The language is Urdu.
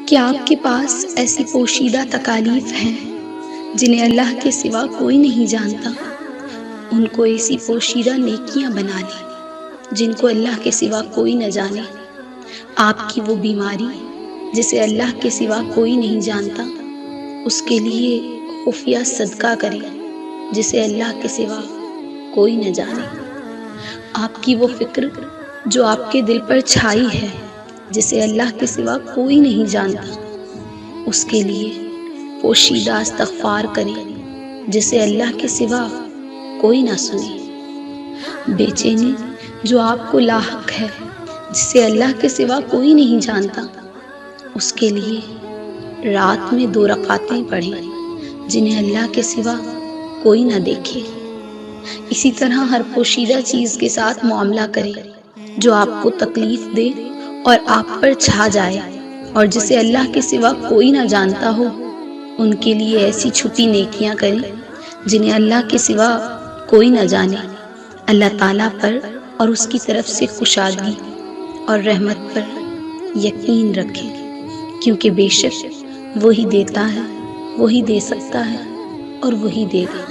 کیا آپ کے پاس ایسی پوشیدہ تکالیف ہیں جنہیں اللہ کے سوا کوئی نہیں جانتا؟ ان کو ایسی پوشیدہ نیکیاں بنا لیں جن کو اللہ کے سوا کوئی نہ جانے۔ آپ کی وہ بیماری جسے اللہ کے سوا کوئی نہیں جانتا، اس کے لیے خفیہ صدقہ کریں جسے اللہ کے سوا کوئی نہ جانے۔ آپ کی وہ فکر جو آپ کے دل پر چھائی ہے جسے اللہ کے سوا کوئی نہیں جانتا، اس کے لیے پوشیدہ استغفار کریں جسے اللہ کے سوا کوئی نہ سنے۔ بے چینی جو آپ کو لاحق ہے جسے اللہ کے سوا کوئی نہیں جانتا، اس کے لیے رات میں 2 رکعتیں پڑھیں جنہیں اللہ کے سوا کوئی نہ دیکھے۔ اسی طرح ہر پوشیدہ چیز کے ساتھ معاملہ کریں جو آپ کو تکلیف دے اور آپ پر چھا جائے اور جسے اللہ کے سوا کوئی نہ جانتا ہو۔ ان کے لیے ایسی چھپی نیکیاں کریں جنہیں اللہ کے سوا کوئی نہ جانے۔ اللہ تعالیٰ پر اور اس کی طرف سے کشادگی اور رحمت پر یقین رکھیں، کیونکہ بے شک وہی دیتا ہے، وہی دے سکتا ہے اور وہی دے گا۔